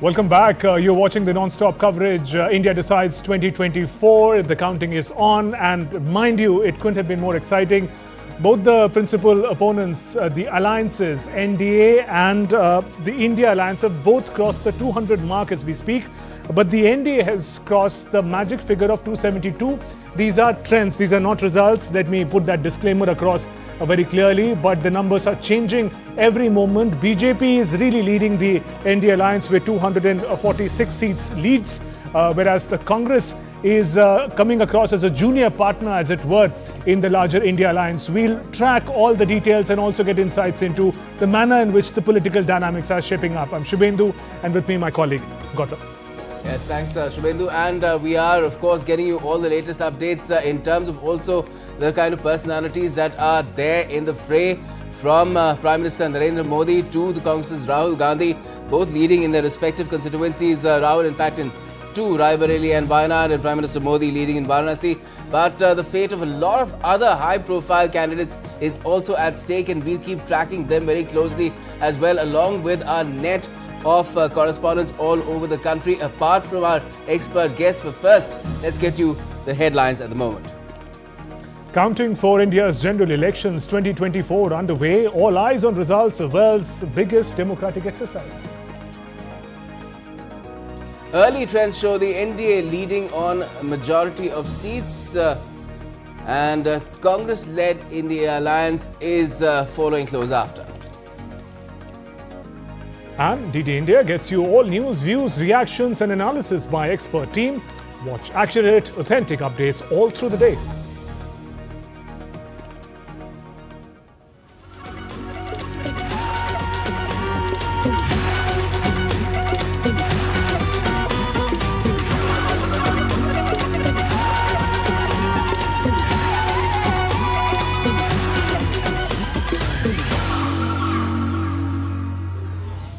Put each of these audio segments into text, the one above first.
Welcome back. You're watching the non-stop coverage. India decides 2024. The counting is on, and mind you, it couldn't have been more exciting. Both the principal opponents, the alliances, NDA and the India alliance, have both crossed the 200 mark as we speak. But the NDA has crossed the magic figure of 272. These are trends, these are not results. Let me put that disclaimer across very clearly, but the numbers are changing every moment. BJP is really leading the NDA alliance with 246 seats leads, whereas the Congress is coming across as a junior partner, as it were, in the larger India alliance. We'll track all the details and also get insights into the manner in which the political dynamics are shaping up. I'm Shubhendu, and with me my colleague Gautam. Yes, thanks Shubhendu, and we are of course getting you all the latest updates in terms of also the kind of personalities that are there in the fray, from Prime Minister Narendra Modi to the Congress's Rahul Gandhi, both leading in their respective constituencies. Rahul in fact in 2, Raebareli and Wayanad, and Prime Minister Modi leading in Varanasi. But the fate of a lot of other high-profile candidates is also at stake, and we'll keep tracking them very closely as well, along with our net of correspondents all over the country, apart from our expert guests. But first, let's get you the headlines at the moment. Counting for India's general elections 2024 underway. All eyes on results of world's biggest democratic exercise. Early trends show the NDA leading on a majority of seats, and Congress-led India alliance is following close after. And DD India gets you all news, views, reactions and analysis by expert team. Watch accurate, authentic updates all through the day.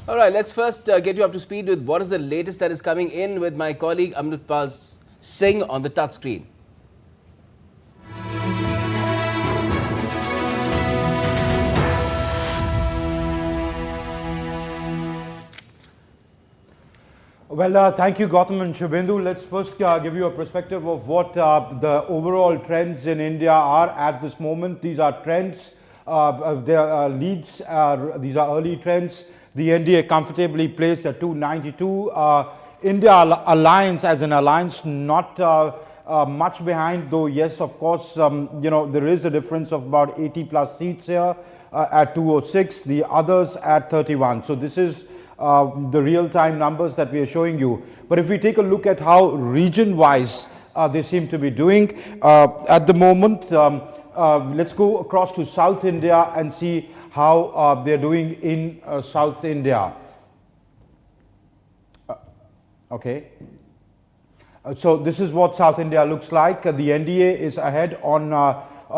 Alright, let's first get you up to speed with what is the latest that is coming in with my colleague Amritpal Singh on the touch screen. Well, thank you, Gautam and Shubhendu. Let's first give you a perspective of what the overall trends in India are at this moment. These are trends, they are leads, these are early trends. The NDA comfortably placed at 292. India alliance as an alliance not much behind, though yes, of course, there is a difference of about 80 plus seats here at 206, the others at 31. So this is the real-time numbers that we are showing you. But if we take a look at how region-wise they seem to be doing at the moment, let's go across to South India and see how they're doing in South India. Okay. So this is what South India looks like. The NDA is ahead on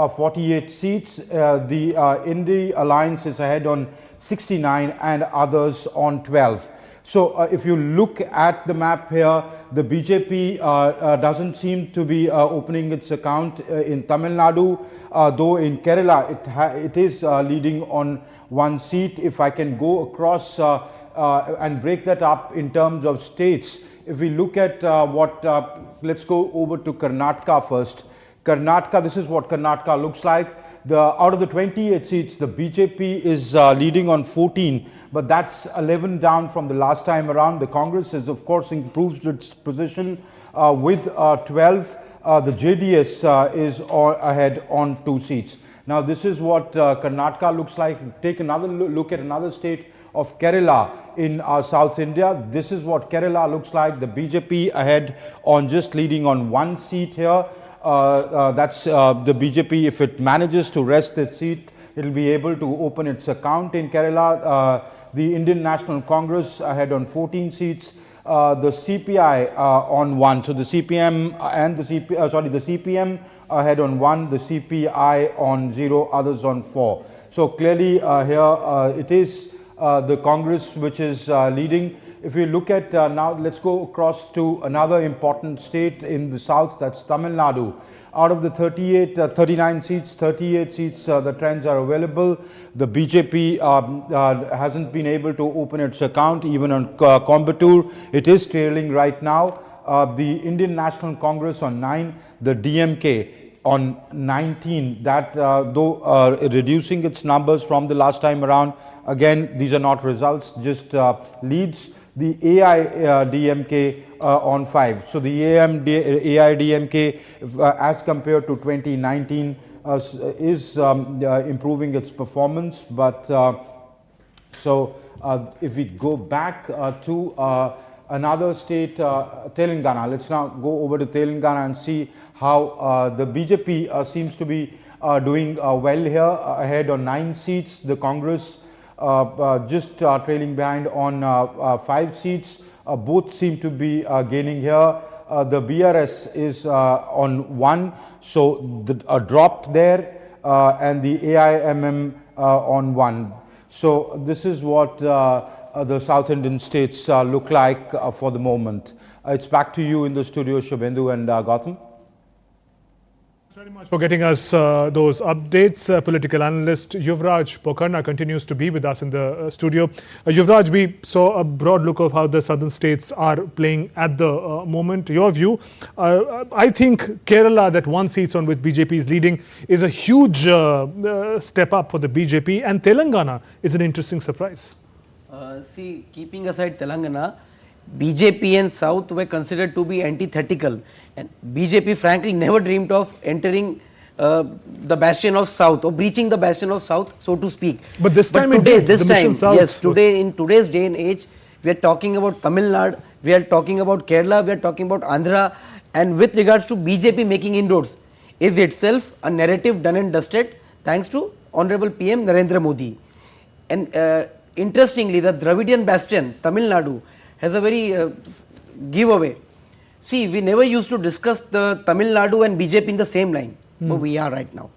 48 seats. The India Alliance is ahead on 69 and others on 12. So if you look at the map here, the BJP doesn't seem to be opening its account in Tamil Nadu, though in Kerala it is leading on 1 seat. If I can go across and break that up in terms of states, if we look at let's go over to Karnataka first. Karnataka, this is what Karnataka looks like. Out of the 28 seats, the BJP is leading on 14, but that's 11 down from the last time around. The Congress has, of course, improved its position with 12. The JDS is ahead on 2 seats. Now, this is what Karnataka looks like. Take another look at another state of Kerala in South India. This is what Kerala looks like. The BJP ahead on just leading on 1 seat here. That's the BJP. If it manages to wrest its seat, it will be able to open its account in Kerala. The Indian National Congress ahead on 14 seats. The CPI on 1. So the CPM and the CPM ahead on 1. The CPI on 0. Others on 4. So clearly here it is the Congress which is leading. if you look at now, let's go across to another important state in the south, that's Tamil Nadu. Out of the 39 seats, 38 seats, the trends are available. The BJP hasn't been able to open its account even on Coimbatore. It is trailing right now. The Indian National Congress on 9, the DMK on 19, that though reducing its numbers from the last time around. Again, these are not results, just leads. The AIDMK on 5. So the AIDMK as compared to 2019 is improving its performance. But if we go back to another state, Telangana, let's now go over to Telangana and see how the BJP seems to be doing well here, ahead on 9 seats. The Congress just trailing behind on 5 seats. Both seem to be gaining here. The BRS is on 1, so a drop there, and the AIMM on 1. So this is what the South Indian states look like for the moment. It's back to you in the studio, Shubhendu and Gautam. Thanks very much for getting us those updates. Political analyst Yuvraj Pokarna continues to be with us in the studio. Yuvraj, we saw a broad look of how the southern states are playing at the moment. Your view? I think Kerala, that one seat on which BJP is leading, is a huge step up for the BJP, and Telangana is an interesting surprise. See, keeping aside Telangana, BJP and South were considered to be antithetical, and BJP frankly never dreamed of entering the bastion of South or breaching the bastion of South, so to speak. But this time, today in today's day and age, we are talking about Tamil Nadu, we are talking about Kerala, we are talking about Andhra, and with regards to BJP making inroads is itself a narrative done and dusted thanks to Honorable PM Narendra Modi. And interestingly, the Dravidian bastion, Tamil Nadu, has a very giveaway. See, we never used to discuss the Tamil Nadu and BJP in the same line, but we are right now.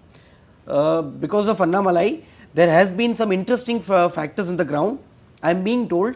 Because of Annamalai, there has been some interesting factors on the ground. I am being told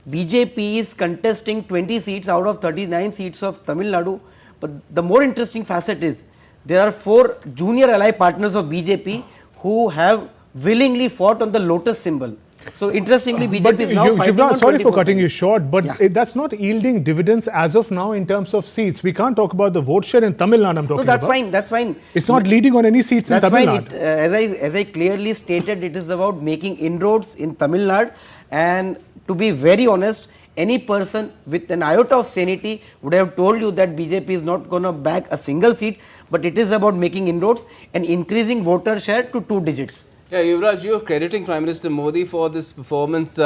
BJP is contesting 20 seats out of 39 seats of Tamil Nadu, but the more interesting facet is there are 4 junior ally partners of BJP who have willingly fought on the lotus symbol. So interestingly, BJP is now fighting on 20%. Sorry for cutting you short, but that's not yielding dividends as of now in terms of seats. We can't talk about the vote share in Tamil Nadu. I'm talking that's about. Fine. That's fine. It's not leading on any seats in Tamil Nadu. As I clearly stated, it is about making inroads in Tamil Nadu. And to be very honest, any person with an iota of sanity would have told you that BJP is not going to back a single seat, but it is about making inroads and increasing voter share to 2 digits. Yeah, Yuvraj, you are crediting Prime Minister Modi for this performance.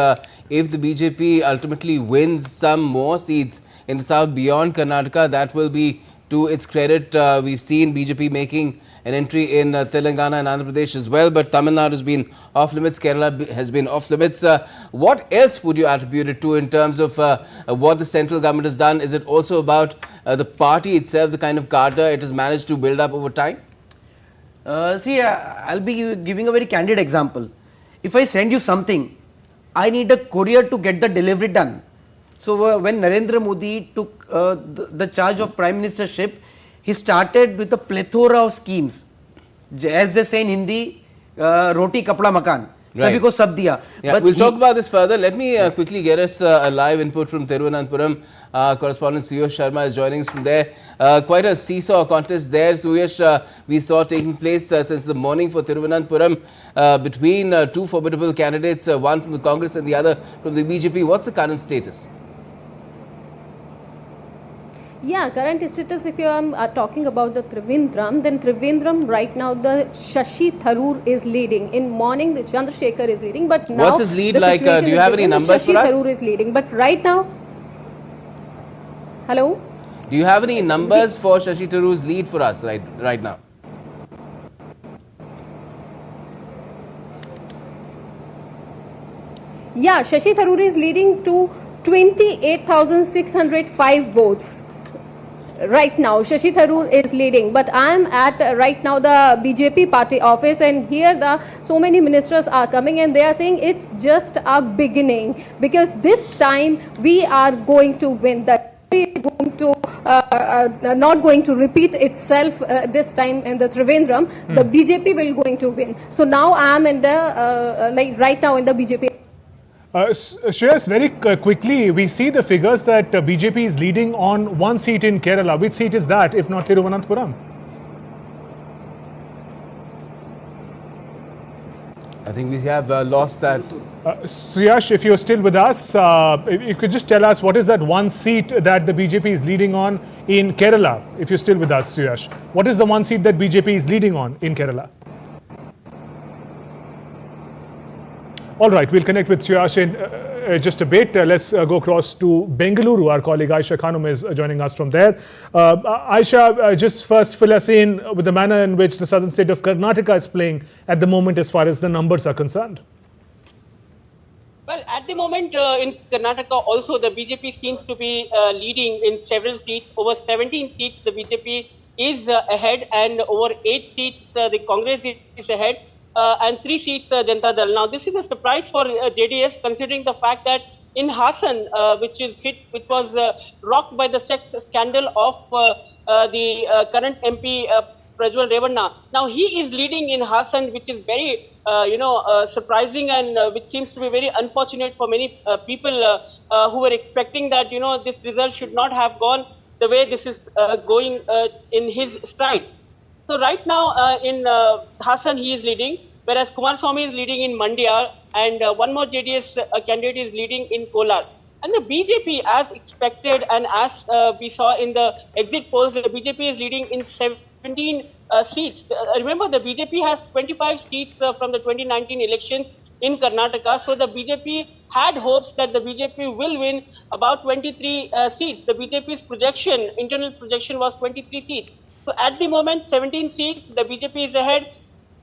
If the BJP ultimately wins some more seats in the south beyond Karnataka, that will be to its credit. We've seen BJP making an entry in Telangana and Andhra Pradesh as well, but Tamil Nadu has been off limits, Kerala has been off limits. What else would you attribute it to in terms of what the central government has done? Is it also about the party itself, the kind of cadre it has managed to build up over time? See, I'll be giving a very candid example. If I send you something, I need a courier to get the delivery done. So when Narendra Modi took the charge of Prime Ministership, he started with a plethora of schemes. As they say in Hindi, roti kapda makan. Right. Sabhi ko sab diya. Yeah, But we'll talk about this further. Let me quickly get us a live input from Thiruvananthapuram. Correspondent Suyash Sharma is joining us from there. Quite a seesaw contest there, Suyash, we saw taking place since the morning for Thiruvananthapuram between 2 formidable candidates, one from the Congress and the other from the BJP. What's the current status? Yeah, current status, if you are talking about the Trivandrum, then Trivandrum right now the Shashi Tharoor is leading. In morning the Chandrasekhar is leading, but now what's his lead like? Do you have any numbers for us? Shashi Tharoor is leading, but right now, hello? Do you have any numbers for Shashi Tharoor's lead for us right now? Yeah, Shashi Tharoor is leading to 28,605 votes. right now Shashi Tharoor is leading, but I am at right now the BJP party office, and here the so many ministers are coming and they are saying it's just a beginning, because this time we are going to win. That is going to not going to repeat itself this time in the Trivandrum. The BJP will going to win. So now I am in the like right now in the BJP. Shreyas, very quickly, we see the figures that BJP is leading on one seat in Kerala. Which seat is that, if not Thiruvananthapuram? I think we have lost that. Suyash, if you're still with us, if you could just tell us what is that one seat that the BJP is leading on in Kerala? If you're still with us, Suyash, what is the one seat that BJP is leading on in Kerala? All right, we'll connect with Suyash in just a bit. Let's go across to Bengaluru. Our colleague Aisha Khanum is joining us from there. Aisha, just first fill us in with the manner in which the southern state of Karnataka is playing at the moment as far as the numbers are concerned. Well, at the moment in Karnataka also the BJP seems to be leading in several seats. Over 17 seats the BJP is ahead, and over 8 seats the Congress is ahead. And 3 seats Janata Dal. Now, this is a surprise for JDS, considering the fact that in Hassan, which was rocked by the sex scandal of the current MP Prajwal Revanna. Now, he is leading in Hassan, which is very surprising, and which seems to be very unfortunate for many people who were expecting that this result should not have gone the way this is going in his stride. So right now in Hassan he is leading, whereas Kumaraswamy is leading in Mandya, and one more JDS candidate is leading in Kolar. And the BJP, as expected and as we saw in the exit polls, the BJP is leading in 17 seats. Remember, the BJP has 25 seats from the 2019 elections in Karnataka. So the BJP had hopes that the BJP will win about 23 seats. The BJP's projection, internal projection, was 23 seats. So at the moment, 17 seats, the BJP is ahead,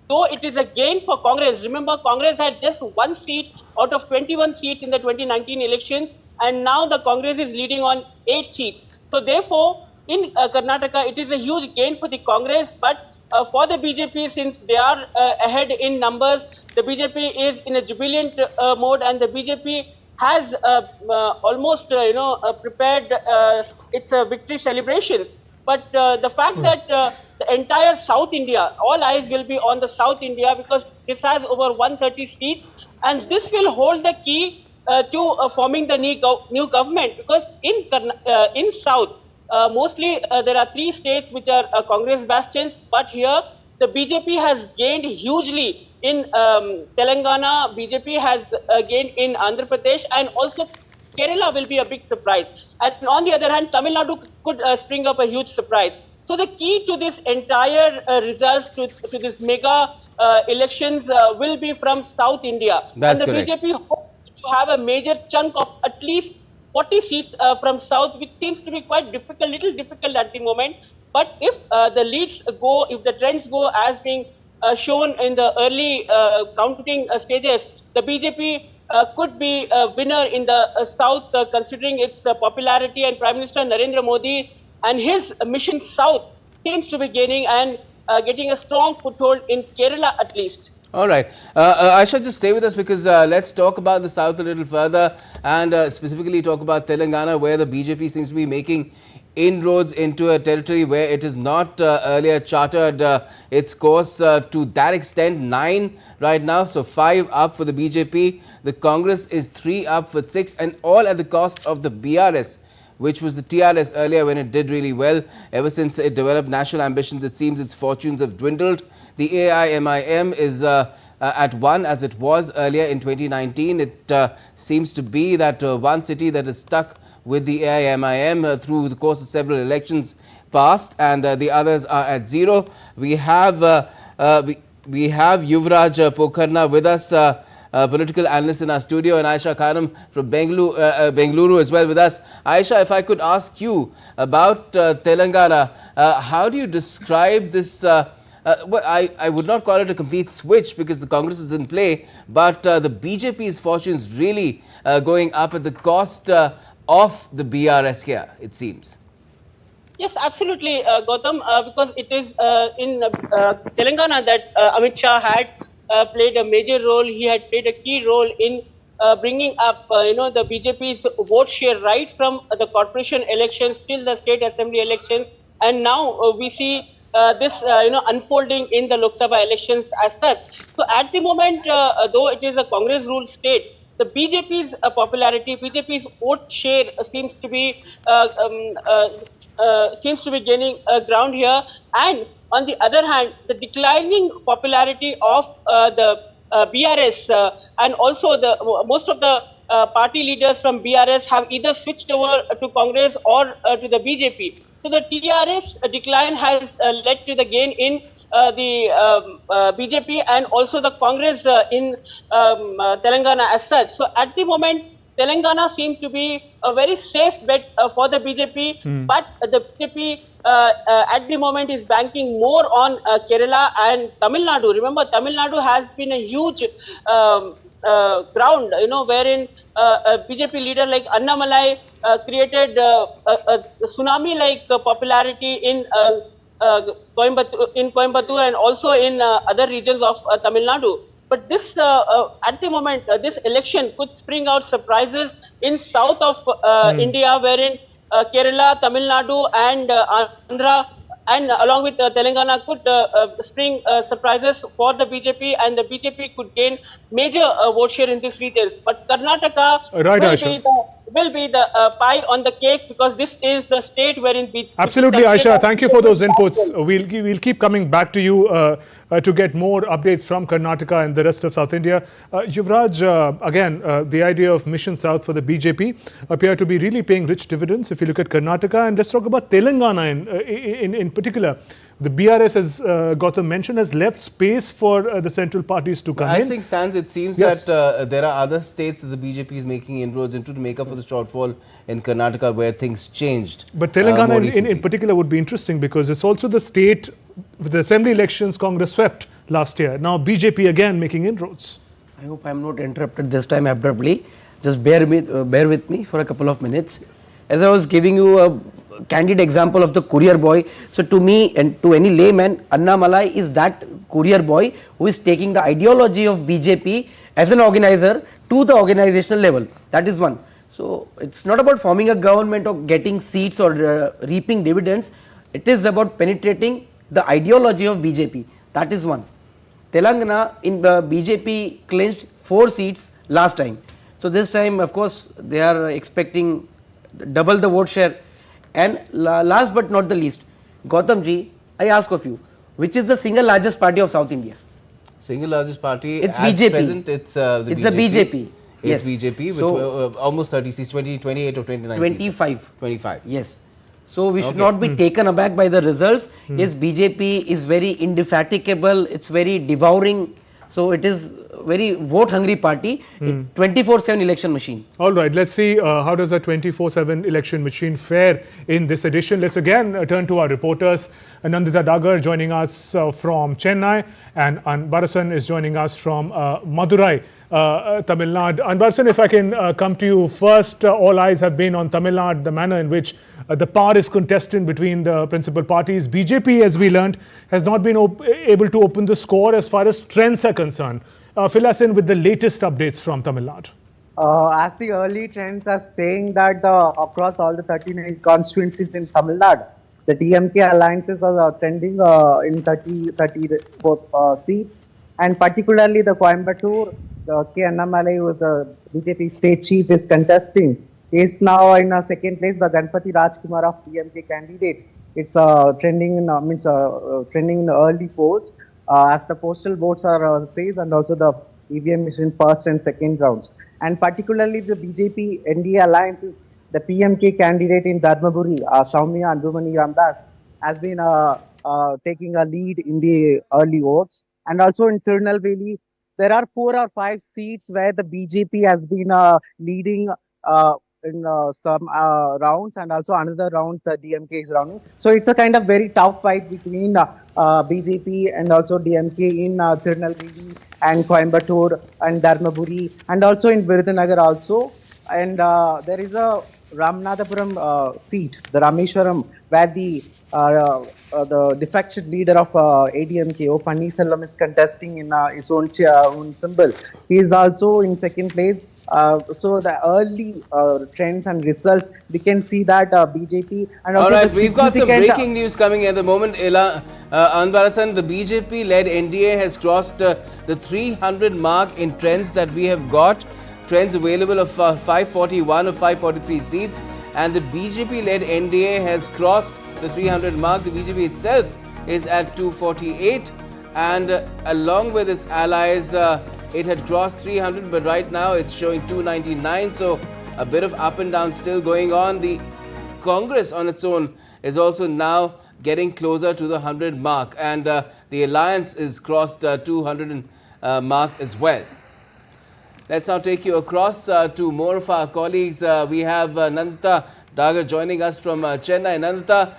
though it is a gain for Congress. Remember, Congress had just 1 seat out of 21 seats in the 2019 elections, and now the Congress is leading on 8 seats. So therefore, in Karnataka, it is a huge gain for the Congress, but for the BJP, since they are ahead in numbers, the BJP is in a jubilant mode, and the BJP has almost prepared its victory celebrations. But the fact that the entire South India, all eyes will be on the South India, because this has over 130 seats, and this will hold the key to forming the new government, because in South, mostly there are 3 states which are Congress bastions, but here the BJP has gained hugely in Telangana, BJP has gained in Andhra Pradesh, and also Kerala will be a big surprise. And on the other hand, Tamil Nadu could spring up a huge surprise. So the key to this entire results, to this mega elections will be from South India. That's and the correct. BJP hopes to have a major chunk of at least 40 seats from South, which seems to be quite difficult, little difficult at the moment. But if the leads go, if the trends go as being shown in the early counting stages, the BJP could be a winner in the South, considering its popularity, and Prime Minister Narendra Modi and his mission South seems to be gaining and getting a strong foothold in Kerala at least. All right. Aisha, just stay with us, because let's talk about the South a little further, and specifically talk about Telangana, where the BJP seems to be making inroads into a territory where it has not earlier chartered its course to that extent. 9 right now, so 5 up for the BJP. The Congress is 3 up for 6, and all at the cost of the BRS, which was the TRS earlier when it did really well. Ever since it developed national ambitions, it seems its fortunes have dwindled. The AIMIM is at 1 as it was earlier in 2019. It seems to be that one city that is stuck with the AIMIM through the course of several elections past, and the others are at 0. We have Yuvraj Pokharna with us, political analyst in our studio, and Aisha Khanum from Bengaluru as well with us. Aisha, if I could ask you about Telangana, how do you describe this? Well, I would not call it a complete switch, because the Congress is in play, but the BJP's fortunes really going up at the cost of the BRS here, it seems. Yes, absolutely, Gautam, because it is in Telangana that Amit Shah had played a major role. He had played a key role in bringing up, the BJP's vote share right from the corporation elections till the state assembly elections, and now we see this, unfolding in the Lok Sabha elections as such. So at the moment, though it is a Congress-ruled state, the BJP's popularity, BJP's vote share seems to be gaining ground here. And on the other hand, the declining popularity of the BRS and also the most of the party leaders from BRS have either switched over to Congress or to the BJP. So the TRS decline has led to the gain in the BJP and also the Congress in Telangana as such. So at the moment, Telangana seems to be a very safe bet for the BJP, but the BJP at the moment is banking more on Kerala and Tamil Nadu. Remember, Tamil Nadu has been a huge ground, wherein a BJP leader like Annamalai created a tsunami-like popularity in Coimbatore and also in other regions of Tamil Nadu. But this, at the moment, this election could spring out surprises in south of India, wherein Kerala, Tamil Nadu, and Andhra, and along with Telangana, could spring surprises for the BJP, and the BJP could gain major vote share in these regions. But Karnataka will be the pie on the cake, because this is the state wherein BJP. Absolutely, Aisha. Thank you for those inputs. We'll keep coming back to you to get more updates from Karnataka and the rest of South India. Yuvraj, again, the idea of Mission South for the BJP appear to be really paying rich dividends if you look at Karnataka. And let's talk about Telangana in particular. The BRS, as Gautam mentioned, has left space for the central parties to come in. As things stands, it seems that there are other states that the BJP is making inroads into to make up for the shortfall in Karnataka, where things changed. But Telangana in particular would be interesting, because it's also the state with the assembly elections Congress swept last year. Now BJP again making inroads. I hope I am not interrupted this time abruptly. Just bear with me for a couple of minutes. Yes. As I was giving you a candid example of the courier boy, so to me and to any layman, Annamalai is that courier boy who is taking the ideology of BJP as an organizer to the organizational level. That is one. So it's not about forming a government or getting seats or reaping dividends. It is about penetrating the ideology of BJP. That is one. Telangana in BJP clinched 4 seats last time. So this time, of course, they are expecting double the vote share. And last but not the least, Gautam ji, I ask of you, which is the single largest party of South India? Single largest party it's at BJP. present, it's the BJP. It's a BJP. It's Yes. BJP with almost 30 seats, 28 or 29 25. seats. 25. Yes. So we should not be taken aback by the results. Yes, BJP is very indefatigable. It's very devouring. So it is very vote hungry party. 24/7 election machine. All right, let's see how does the 24/7 election machine fare in this edition. Let's again turn to our reporters. Nandita Dagar joining us from Chennai, and Anbarasan is joining us from Madurai, Tamil Nadu. Anbarasan, if I can come to you first, all eyes have been on Tamil Nadu, the manner in which the power is contested between the principal parties. BJP, as we learned, has not been able to open the score as far as trends are concerned. Fill us in with the latest updates from Tamil Nadu. As the early trends are saying that across all the 39 constituencies in Tamil Nadu, the DMK alliances are trending in 34 seats, and particularly the Coimbatore, K. Annamalai, who is the BJP state chief, is contesting, is now in second place. The Ganpati Rajkumar of DMK candidate, it's trending in trending in early polls. As the postal votes are says, and also the EVM is in first and second rounds. And particularly the BJP NDA alliance is the PMK candidate in Dharmaburi, Soumya Andumani Ramdas, has been taking a lead in the early votes. And also in Tirunelveli, there are 4 or 5 seats where the BJP has been leading in some rounds, and also another round the DMK is rounding. So it's a kind of very tough fight between BJP and also DMK in Tirunelveli and Coimbatore and Dharmaburi, and also in Virudhunagar also. And there is a Ramanathapuram seat, the Rameshwaram, where the defection leader of ADMK, O Pannirselvam, is contesting in his own symbol. He is also in second place. So the early trends and results, we can see that BJP and also all right, the we've got some significant, breaking news coming at the moment. Anbarasan, the BJP-led NDA has crossed the 300 mark in trends that we have got. Trends available of 541 of 543 seats, and the BJP-led NDA has crossed the 300 mark. The BJP itself is at 248, and along with its allies, it had crossed 300, but right now it's showing 299. So a bit of up and down still going on. The Congress on its own is also now getting closer to the 100 mark, and the alliance is crossed 200 mark as well. Let's now take you across to more of our colleagues. We have Nandita Dagar joining us from Chennai. Nandita,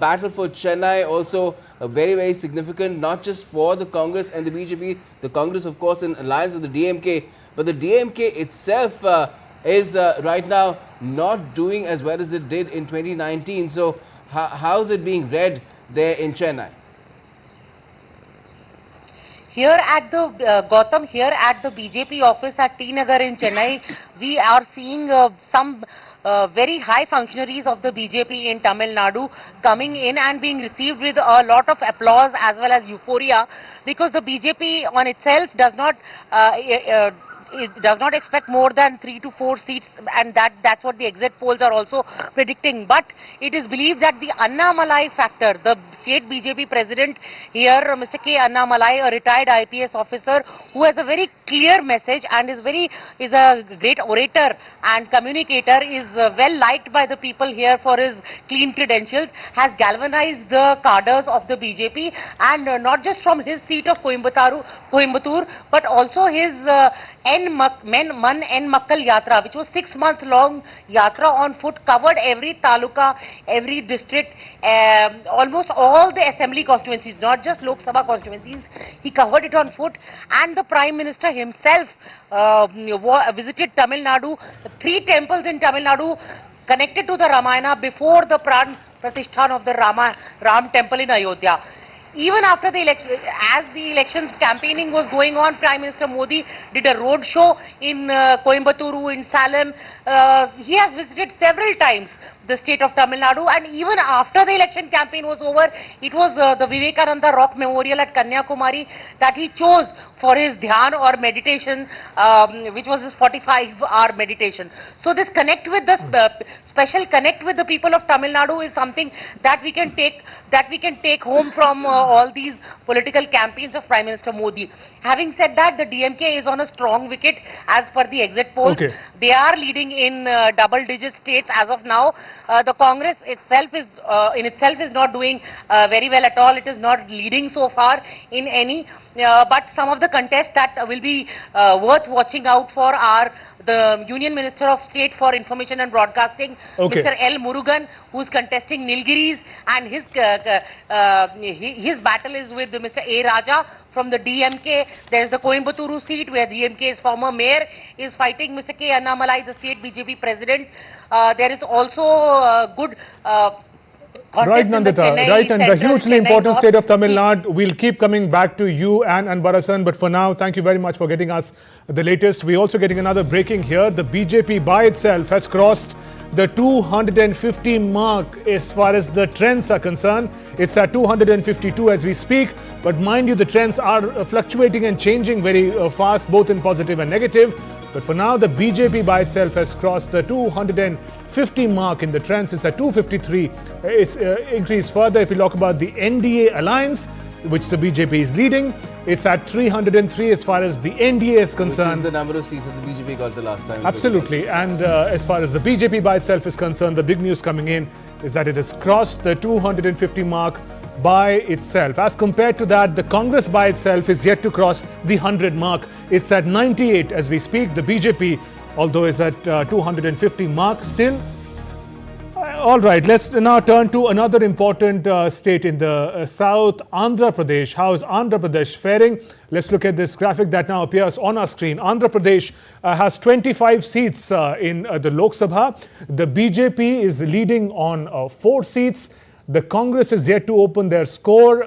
battle for Chennai also very, very significant, not just for the Congress and the BJP. The Congress, of course, in alliance with the DMK, but the DMK itself is right now not doing as well as it did in 2019. So how is it being read there in Chennai? Here at the Gautam, here at the BJP office at T Nagar in Chennai, we are seeing some very high functionaries of the BJP in Tamil Nadu coming in and being received with a lot of applause as well as euphoria, because the BJP on itself does not it does not expect more than 3 to 4 seats, and that's what the exit polls are also predicting. But it is believed that the Annamalai factor, the state BJP president here, Mr. K. Annamalai, a retired IPS officer who has a very clear message and is a great orator and communicator, is well liked by the people here for his clean credentials, has galvanized the cadres of the BJP, and not just from his seat of Coimbatore, but also his Man N Makkal Yatra, which was 6 months long yatra on foot, covered every taluka, every district, almost all the assembly constituencies, not just Lok Sabha constituencies. He covered it on foot, and the Prime Minister himself visited Tamil Nadu, 3 temples in Tamil Nadu connected to the Ramayana before the Pran Pratishthan of the Ram temple in Ayodhya. Even after the election, as the elections campaigning was going on, Prime Minister Modi did a road show in Coimbatore, in Salem. He has visited several times the state of Tamil Nadu, and even after the election campaign was over, it was the Vivekananda Rock Memorial at Kanyakumari that he chose for his dhyan or meditation, which was his 45-hour meditation. So this connect with the special connect with the people of Tamil Nadu is something that we can take home from all these political campaigns of Prime Minister Modi. Having said that, the DMK is on a strong wicket as per the exit polls. Okay. They are leading in double-digit states as of now. The Congress itself is not doing very well at all. It is not leading so far in any. But some of the contests that will be worth watching out for are the Union Minister of State for Information and Broadcasting, Mr. L. Murugan, who is contesting Nilgiris, and his battle is with Mr. A. Raja from the DMK. There is the Coimbatore seat where DMK's former mayor is fighting Mr. K. Annamalai, the state BJP president. There is also good right, Nandita, right, and the hugely important state of Tamil Nadu. We'll keep coming back to you and Anbarasan, but for now, thank you very much for getting us the latest. We're also getting another breaking here. The BJP by itself has crossed the 250 mark as far as the trends are concerned. It's at 252 as we speak, but mind you, the trends are fluctuating and changing very fast, both in positive and negative. But for now, the BJP by itself has crossed the 250 mark in the trends. It's at 253. It's increased further. If you talk about the NDA alliance, which the BJP is leading, it's at 303 as far as the NDA is concerned. Which is the number of seats that the BJP got the last time. Absolutely. And as far as the BJP by itself is concerned, the big news coming in is that it has crossed the 250 mark by itself. As compared to that, the Congress by itself is yet to cross the 100 mark. It's at 98 as we speak. The BJP, although is at 250 mark, still All right, let's now turn to another important state in the south, Andhra Pradesh. How is Andhra Pradesh faring? Let's look at this graphic that now appears on our screen. Andhra Pradesh has 25 seats in the Lok Sabha. The BJP is leading on 4 seats. The Congress is yet to open their score.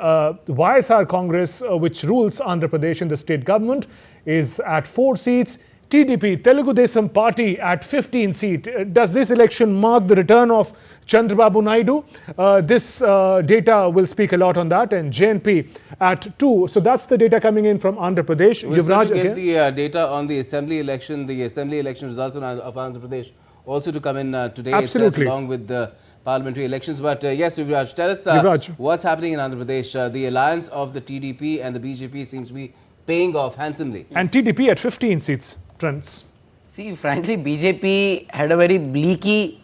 YSR Congress, which rules Andhra Pradesh in the state government, is at 4 seats. TDP, Telugu Desam Party, at 15 seats. Does this election mark the return of Chandrababu Naidu? This data will speak a lot on that. And JNP at 2. So that's the data coming in from Andhra Pradesh. We'll still get the data on the assembly election results of Andhra Pradesh also to come in today itself, along with the parliamentary elections. But yes, Yuvraj, tell us what's happening in Andhra Pradesh. The alliance of the TDP and the BJP seems to be paying off handsomely. And TDP at 15 seats. Trends. See, frankly, BJP had a very bleaky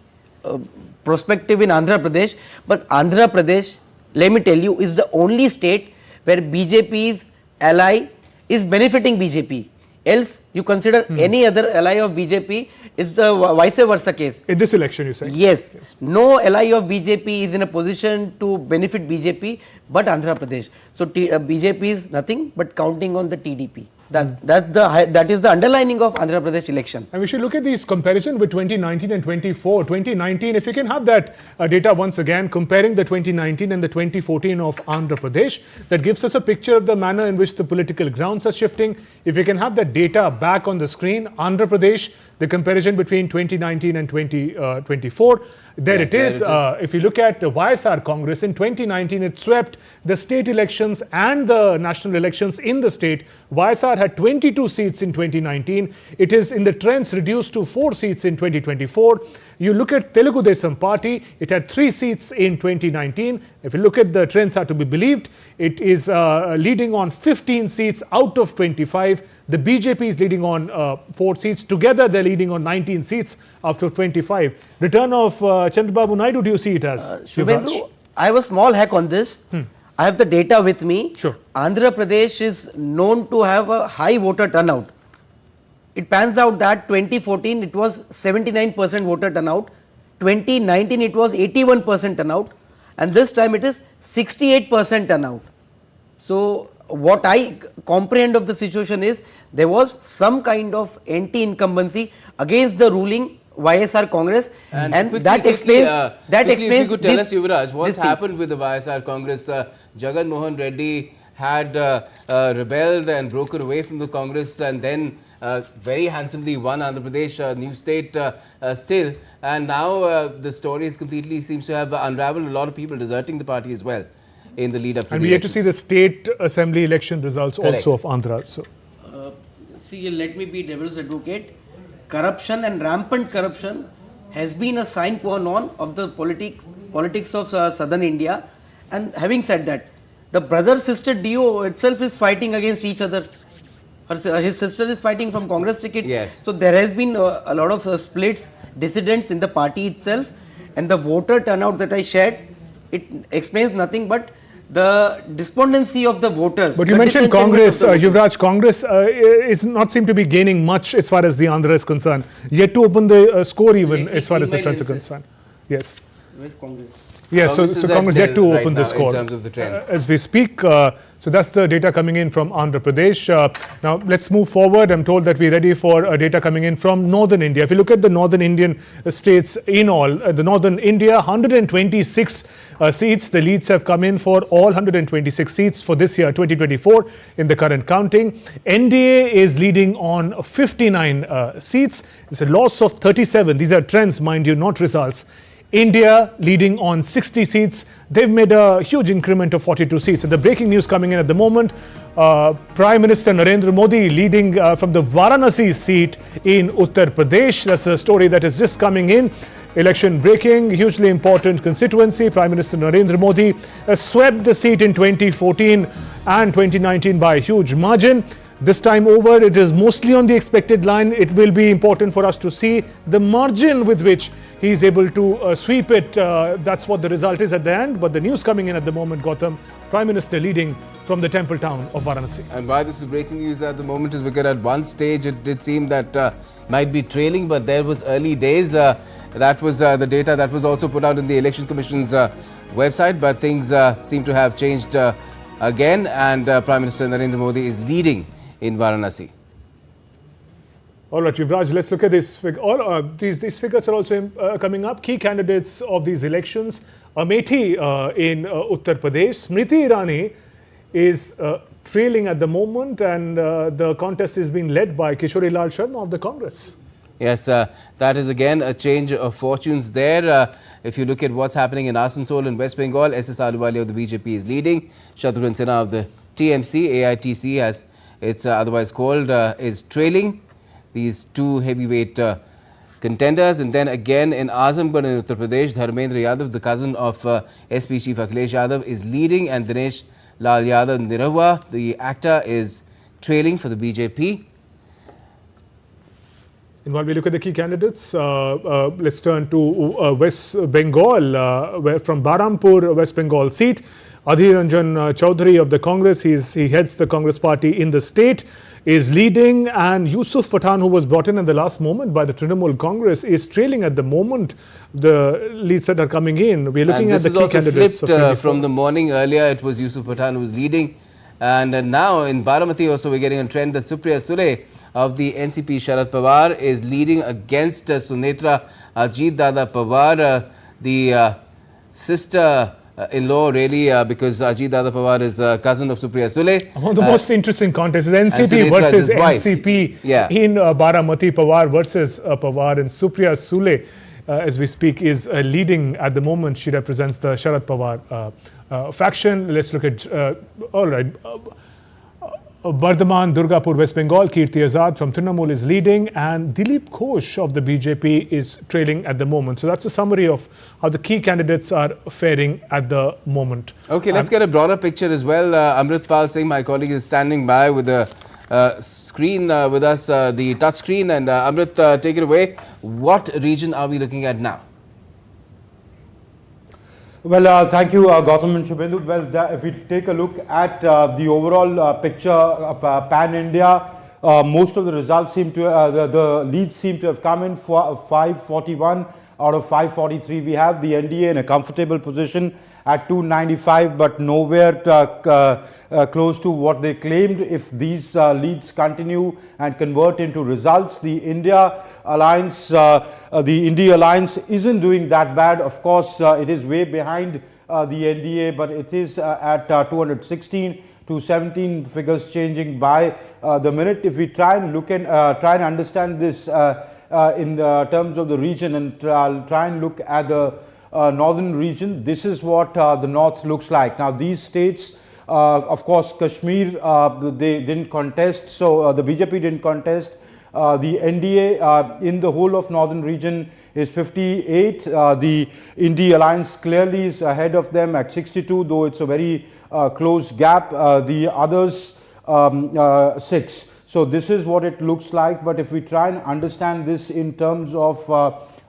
perspective in Andhra Pradesh, but Andhra Pradesh, let me tell you, is the only state where BJP's ally is benefiting BJP. Else, you consider any other ally of BJP, is the vice versa case. In this election, you say? Yes. No ally of BJP is in a position to benefit BJP, but Andhra Pradesh. So, BJP is nothing but counting on the TDP. That is the underlining of Andhra Pradesh election. And we should look at these comparison with 2019 and 24. 2019, if you can have that data once again, comparing the 2019 and the 2014 of Andhra Pradesh, that gives us a picture of the manner in which the political grounds are shifting. If you can have that data back on the screen, Andhra Pradesh, the comparison between 2019 and 2024, there it is. If you look at the YSR Congress, in 2019, it swept the state elections and the national elections in the state. YSR had 22 seats in 2019. It is in the trends reduced to 4 seats in 2024. You look at Telugu Desam Party, it had 3 seats in 2019. If you look at the trends are to be believed, it is leading on 15 seats out of 25. The BJP is leading on 4 seats. Together, they're leading on 19 seats out of 25. Return of Chandrababu Naidu, do you see it as? Shubhendu, I have a small hack on this. I have the data with me. Sure. Andhra Pradesh is known to have a high voter turnout. It pans out that 2014 it was 79% voter turnout, 2019 it was 81% turnout, and this time it is 68% turnout. So what I comprehend of the situation is there was some kind of anti-incumbency against the ruling YSR Congress, and that explains. If you could tell us, Yuvraj, what's happened with the YSR Congress? Jagan Mohan Reddy had rebelled and broken away from the Congress, and then very handsomely won Andhra Pradesh, new state still, and now the story is completely seems to have unraveled. A lot of people deserting the party as well in the lead up to and the we have to see the state assembly election results also of Andhra. So, see, let me be devil's advocate. Corruption and rampant corruption has been a sine qua non of the politics of southern India. And having said that, the brother-sister duo itself is fighting against each other. His sister is fighting from Congress ticket. Yes. So there has been a lot of splits, dissidents in the party itself, and the voter turnout that I shared, it explains nothing but the despondency of the voters. But you mentioned Congress, Yuvraj, Congress is not seem to be gaining much as far as the Andhra is concerned. Yet to open the score even as far as the trends are concerned. Yes. Where's Congress? Yes, so Congress yet to open the score in terms of the trends. as we speak. So that's the data coming in from Andhra Pradesh. Now let's move forward. I'm told that we're ready for data coming in from northern India. If you look at the northern Indian states in all, the northern India, 126 seats. The leads have come in for all 126 seats for this year, 2024, in the current counting. NDA is leading on 59 seats. It's a loss of 37. These are trends, mind you, not results. India leading on 60 seats. They've made a huge increment of 42 seats. And the breaking news coming in at the moment, Prime Minister Narendra Modi leading from the Varanasi seat in Uttar Pradesh. That's a story that is just coming in. Election breaking, hugely important constituency. Prime Minister Narendra Modi swept the seat in 2014 and 2019 by a huge margin. This time over, it is mostly on the expected line. It will be important for us to see the margin with which he is able to sweep it. That's what the result is at the end. But the news coming in at the moment, Gautam, Prime Minister leading from the temple town of Varanasi. And why this is breaking news at the moment is because at one stage it did seem that might be trailing, but there was early days. That was the data that was also put out in the Election Commission's website, but things seem to have changed again, and Prime Minister Narendra Modi is leading in Varanasi. All right, Yuvraj, let's look at this. These figures are also coming up. Key candidates of these elections. Amethi in Uttar Pradesh. Smriti Irani is trailing at the moment, and the contest is being led by Kishori Lal Sharma of the Congress. Yes, that is again a change of fortunes there. If you look at what's happening in Asansol in West Bengal, SS Ahluwalia of the BJP is leading. Shatrughan Sinha of the TMC, AITC as it's otherwise called, is trailing these two heavyweight contenders. And then again in Azamgarh in Uttar Pradesh, Dharmendra Yadav, the cousin of SP Chief Akhilesh Yadav, is leading, and Dinesh Lal Yadav Nirahua, the actor, is trailing for the BJP. And while we look at the key candidates, let's turn to West Bengal, where from Bahrampur, West Bengal seat, Adhir Ranjan Chaudhary of the Congress, he heads the Congress party in the state, is leading, and Yusuf Pathan, who was brought in at the last moment by the Trinamool Congress, is trailing at the moment. The leads that are coming in, we're looking at the key candidates. Flipped from the morning. Earlier it was Yusuf Pathan who was leading, and now in Baramati also we're getting a trend that Supriya Sule of the NCP Sharad Pawar is leading against Sunetra Ajit Dada Pawar, the sister-in-law really, because Ajit Dada Pawar is a cousin of Supriya Sule. One of the most interesting contests is NCP versus NCP in Baramati. Pawar versus Pawar, and Supriya Sule, as we speak, is leading at the moment. She represents the Sharad Pawar faction. Let's look at, all right. Bardhaman, Durgapur, West Bengal, Kirti Azad from Trinamool is leading, and Dilip Ghosh of the BJP is trailing at the moment. So that's a summary of how the key candidates are faring at the moment. Okay, let's get a broader picture as well. Amritpal Singh, my colleague, is standing by with the screen with us, the touch screen. And Amrit, take it away. What region are we looking at now? Well, thank you, Gautam and Shubhendu. Well, if we take a look at the overall picture of pan-India, most of the results seem to, the leads seem to have come in for 541 out of 543. We have the NDA in a comfortable position at 295, but nowhere close to what they claimed. If these leads continue and convert into results, the India Alliance isn't doing that bad. Of course, it is way behind the NDA, but it is at 216 to 17 figures changing by the minute. If we try and look and try and understand this in terms of the region, and try and look at the northern region, this is what the north looks like. Now these states, of course Kashmir, they didn't contest, so the BJP didn't contest. The NDA in the whole of northern region is 58. The India Alliance clearly is ahead of them at 62, though it's a very close gap. The others 6. So this is what it looks like. But if we try and understand this in terms of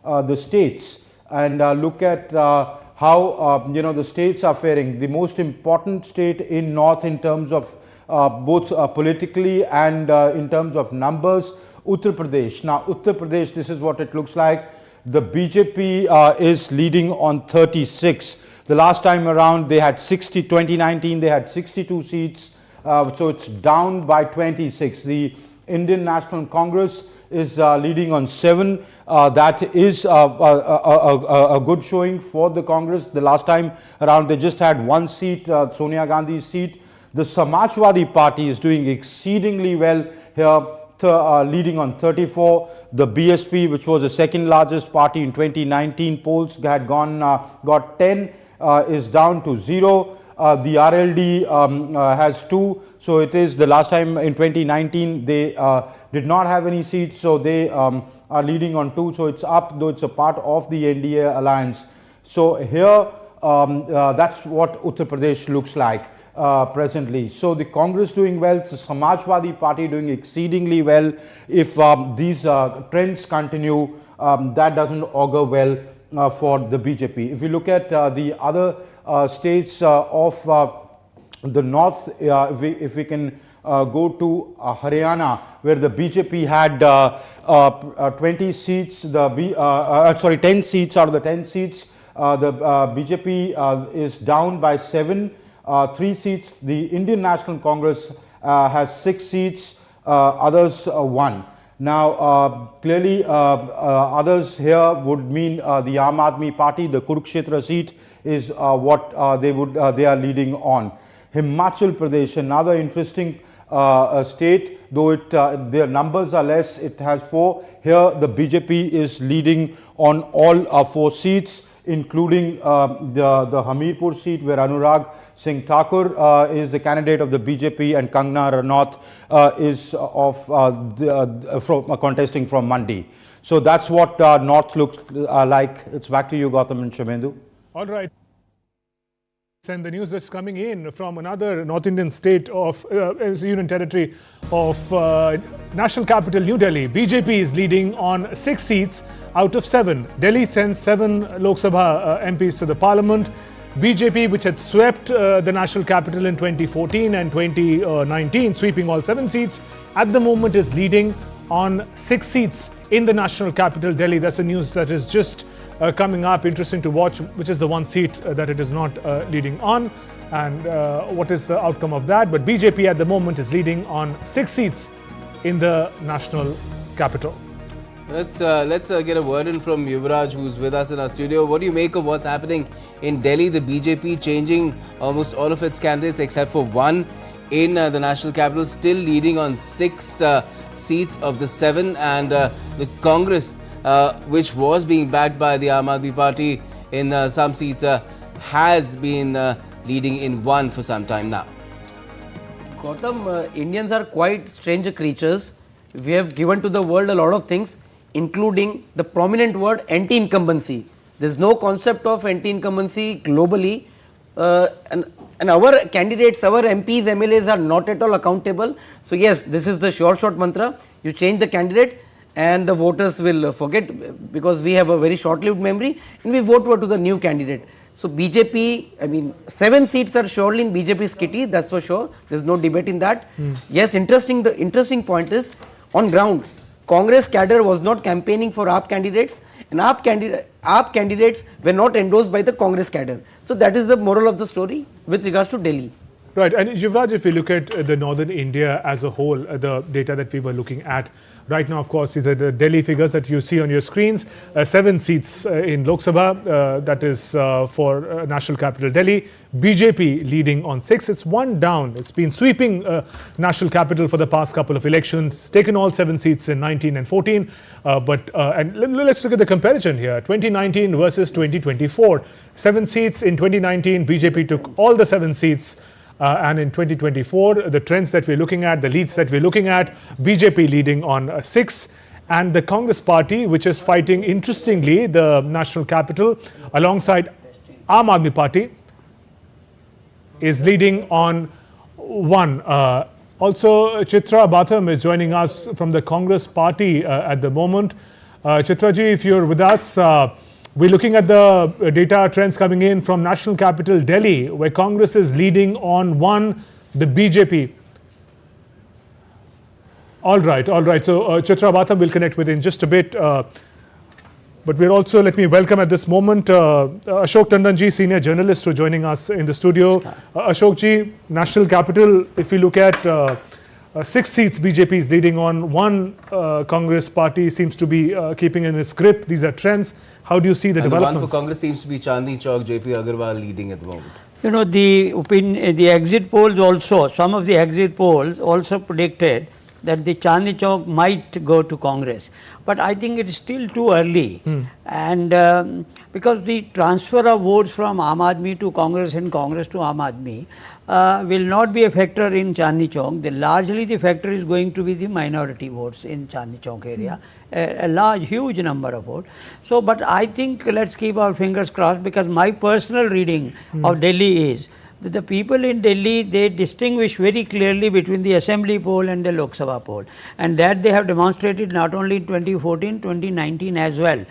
the states, and look at how the states are faring, the most important state in north in terms of both politically and in terms of numbers, Uttar Pradesh. Now Uttar Pradesh, this is what it looks like. The BJP is leading on 36. The last time around they had 2019 they had 62 seats, so it's down by 26. The Indian National Congress is leading on 7. That is a good showing for the Congress. The last time around they just had 1 seat, Sonia Gandhi's seat. The Samajwadi Party is doing exceedingly well here, leading on 34. The BSP, which was the second largest party in 2019 polls, had got 10, is down to 0. The RLD has 2, so it is the last time in 2019 they did not have any seats, so they are leading on 2, so it's up, though it's a part of the NDA alliance. So here that's what Uttar Pradesh looks like presently. So the Congress doing well, the Samajwadi Party doing exceedingly well. If these trends continue, that doesn't augur well for the BJP. If you look at the other states of the north, if we can go to Haryana, where the BJP had 20 seats, 10 seats out of the 10 seats. The BJP is down by 7, 3 seats. The Indian National Congress has 6 seats, others 1. Now, clearly, others here would mean the Aam Aadmi Party. The Kurukshetra seat is what they are leading on. Himachal Pradesh, another interesting state, though their numbers are less, it has 4. Here, the BJP is leading on all 4 seats, including the Hamirpur seat, where Anurag Singh Thakur is the candidate of the BJP, and Kangana Ranaut is contesting from Mandi. So that's what North looks like. It's back to you, Gautam and Shubhendu. All right. And the news that's coming in from another North Indian state of Union Territory of national capital New Delhi. BJP is leading on 6 seats out of 7. Delhi sends 7 Lok Sabha MPs to the parliament. BJP, which had swept the national capital in 2014 and 2019, sweeping all 7 seats, at the moment is leading on 6 seats in the national capital Delhi. That's the news that is just coming up. Interesting to watch, which is the 1 seat that it is not leading on, and what is the outcome of that. But BJP at the moment is leading on 6 seats in the national capital. Let's get a word in from Yuvraj, who's with us in our studio. What do you make of what's happening in Delhi? The BJP changing almost all of its candidates except for 1 in the national capital, still leading on 6 seats of the 7, and the Congress, which was being backed by the Aam Aadmi Party in some seats, has been leading in 1 for some time now. Gautam, Indians are quite strange creatures. We have given to the world a lot of things, including the prominent word anti-incumbency. There is no concept of anti-incumbency globally, and our candidates, our MPs, MLAs are not at all accountable. So yes, this is the sure shot mantra. You change the candidate and the voters will forget, because we have a very short-lived memory, and we vote to the new candidate. So BJP, I mean, 7 seats are surely in BJP's kitty, that's for sure. There is no debate in that. Yes, interesting. The interesting point is, on ground, Congress cadre was not campaigning for AAP candidates, and AAP candidates were not endorsed by the Congress cadre. So that is the moral of the story with regards to Delhi. Right, and Yuvraj, if we look at the northern India as a whole, the data that we were looking at right now, of course, is the Delhi figures that you see on your screens. 7 seats in Lok Sabha, that is for national capital Delhi. BJP leading on 6. It's 1 down. It's been sweeping national capital for the past couple of elections. Taken all 7 seats in 19 and 14. And let's look at the comparison here. 2019 versus 2024. 7 seats in 2019. BJP took all the 7 seats. And in 2024, the trends that we're looking at, the leads that we're looking at, BJP leading on 6, and the Congress party, which is fighting, interestingly, the national capital alongside Aam Aadmi Party, is leading on 1. Also, Chitra Batham is joining us from the Congress party at the moment. Chitra ji, if you're with us, we're looking at the data trends coming in from national capital Delhi, where Congress is leading on 1, the BJP. All right. So Chitra Batham will connect with in just a bit. But we're also, let me welcome at this moment Ashok Tandon ji, senior journalist, who joining us in the studio. Ashok ji, national capital, if we look at 6 seats, BJP is leading on 1. Congress party seems to be keeping in its grip. These are trends. How do you see the developments? The one for Congress seems to be Chandni Chowk, JP Agarwal leading at the moment. You know, the exit polls also, some of the exit polls also predicted that the Chandni Chowk might go to Congress. But I think it is still too early. And because the transfer of votes from Aam Aadmi to Congress and Congress to Aam Aadmi will not be a factor in Chandni Chowk. Largely the factor is going to be the minority votes in Chandni Chowk area, a large, huge number of votes. So, but I think let's keep our fingers crossed, because my personal reading of Delhi is that the people in Delhi, they distinguish very clearly between the assembly poll and the Lok Sabha poll, and that they have demonstrated not only in 2014, 2019 as well.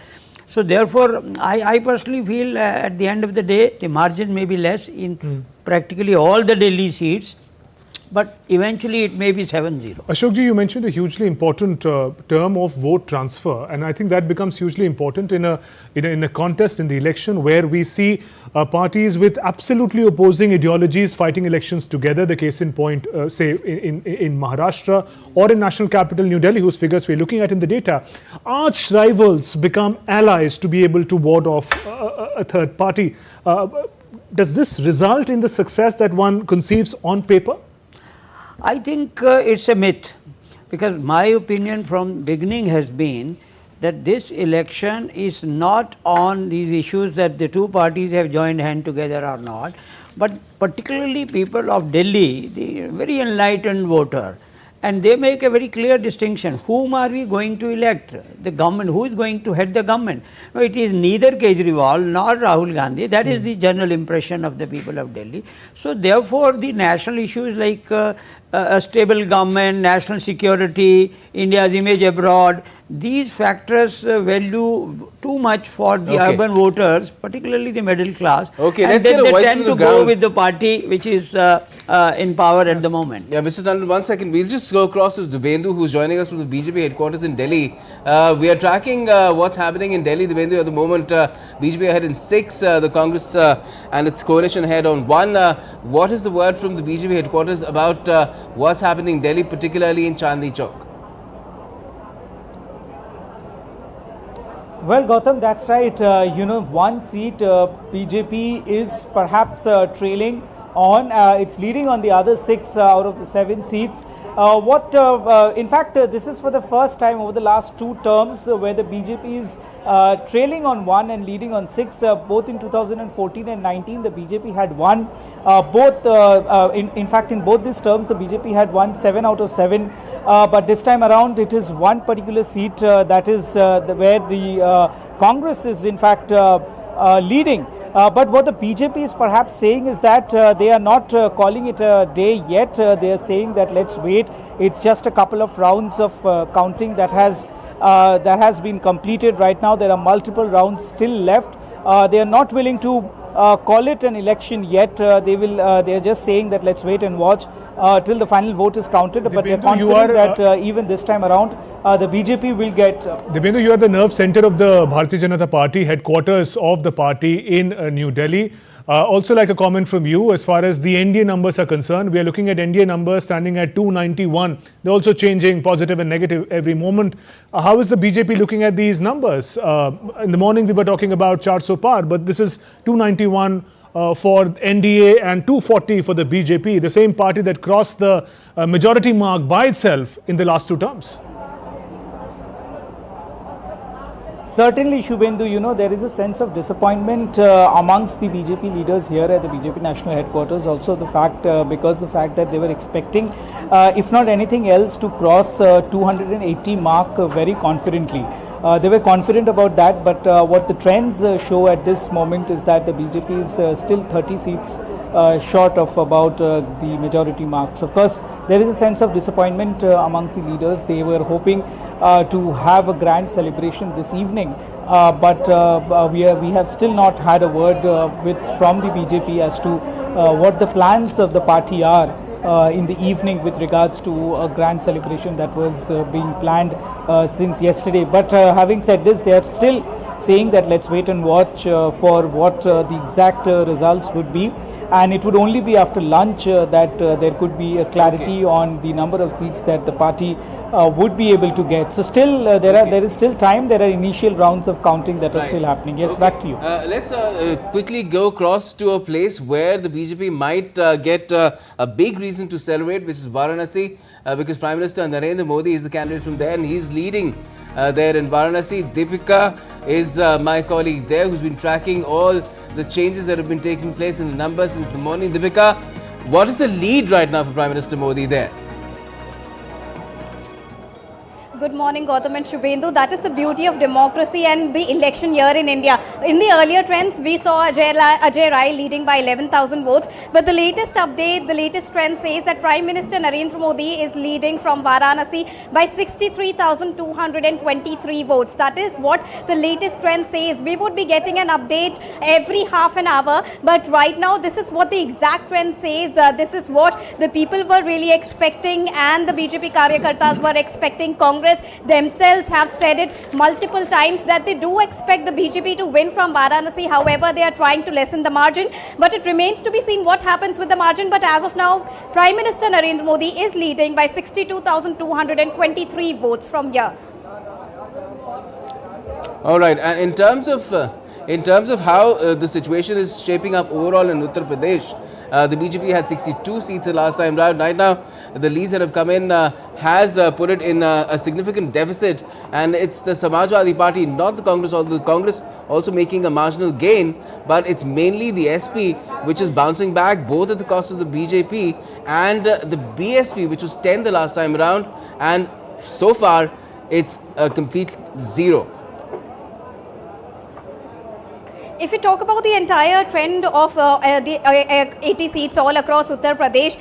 So therefore, I personally feel at the end of the day, the margin may be less in practically all the Delhi seats, but eventually it may be 7-0. Ashokji, you mentioned a hugely important term of vote transfer, and I think that becomes hugely important in a contest in the election where we see parties with absolutely opposing ideologies fighting elections together. The case in point, say in Maharashtra or in national capital New Delhi, whose figures we're looking at in the data, arch rivals become allies to be able to ward off a third party. Does this result in the success that one conceives on paper? I think it's a myth, because my opinion from beginning has been that this election is not on these issues that the two parties have joined hand together or not, but particularly people of Delhi, the very enlightened voter, and they make a very clear distinction. Whom are we going to elect? The government. Who is going to head the government? No, it is neither Kejriwal nor Rahul Gandhi. That is the general impression of the people of Delhi. So therefore, the national issues like a stable government, national security, India's image abroad, these factors value too much for the urban voters, particularly the middle class. Okay, and let's they, get a they voice tend from the to go ground. with the party which is in power at the moment. Yeah, Mr. Tandon, 1 second. We'll just go across to Dubhendu, who's joining us from the BJP headquarters in Delhi. We are tracking what's happening in Delhi. Dubhendu, at the moment, BJP ahead in 6, the Congress and its coalition ahead on 1. What is the word from the BJP headquarters about what's happening in Delhi, particularly in Chandni Chowk? Well, Gautam, that's right. One seat BJP is perhaps trailing on. It's leading on the other 6 out of the 7 seats. In fact, this is for the first time over the last 2 terms where the BJP is trailing on 1 and leading on 6. Both in 2014 and 19, the BJP had won. In fact, in both these terms, the BJP had won 7 out of 7. But this time around, it is one particular seat that is where the Congress is in fact leading. But what the BJP is perhaps saying is that they are not calling it a day yet. They are saying that let's wait. It's just a couple of rounds of counting that has been completed right now. There are multiple rounds still left. They are not willing to call it an election yet. They are just saying that let's wait and watch till the final vote is counted. But they are confident that even this time around, the BJP will get. Dibyendu, you are the nerve center of the Bharatiya Janata Party, headquarters of the party in New Delhi. Also, like a comment from you, as far as the NDA numbers are concerned, we are looking at NDA numbers standing at 291. They're also changing positive and negative every moment. How is the BJP looking at these numbers? In the morning, we were talking about 400 par, but this is 291 for NDA and 240 for the BJP, the same party that crossed the majority mark by itself in the last 2 terms. Certainly, Shubhendu, there is a sense of disappointment amongst the BJP leaders here at the BJP national headquarters. Also the fact, because the fact that they were expecting, if not anything else, to cross 280 mark very confidently. They were confident about that, but what the trends show at this moment is that the BJP is still 30 seats short of about the majority marks. Of course, there is a sense of disappointment amongst the leaders. They were hoping to have a grand celebration this evening, but we have still not had a word from the BJP as to what the plans of the party are in the evening with regards to a grand celebration that was being planned since yesterday. But having said this, they are still saying that let's wait and watch for what the exact results would be, and it would only be after lunch that there could be a clarity on the number of seats that the party would be able to get. So still there is still time. There are initial rounds of counting that are still happening. Yes, back to you. Let's quickly go across to a place where the BJP might get a big reason to celebrate, which is Varanasi, because Prime Minister Narendra Modi is the candidate from there and he's leading there in Varanasi. Deepika is my colleague there who's been tracking all the changes that have been taking place in the numbers since the morning. Deepika, what is the lead right now for Prime Minister Modi there? Good morning, Gautam and Shubhendu. That is the beauty of democracy and the election year in India. In the earlier trends, we saw Ajay Rai leading by 11,000 votes. But the latest update, the latest trend says that Prime Minister Narendra Modi is leading from Varanasi by 63,223 votes. That is what the latest trend says. We would be getting an update every half an hour. But right now, this is what the exact trend says. This is what the people were really expecting and the BJP Karyakartas were expecting. Congress themselves have said it multiple times that they do expect the BJP to win from Varanasi. However, they are trying to lessen the margin. But it remains to be seen what happens with the margin. But as of now, Prime Minister Narendra Modi is leading by 62,223 votes from here. All right, and in terms of how the situation is shaping up overall in Uttar Pradesh, the BJP had 62 seats the last time round. Right now, the leads that have come in has put it in a significant deficit, and it's the Samajwadi Party, not the Congress, although the Congress also making a marginal gain, but it's mainly the SP which is bouncing back both at the cost of the BJP and the BSP, which was 10 the last time around, and so far it's a complete zero. If you talk about the entire trend of the 80 seats all across Uttar Pradesh,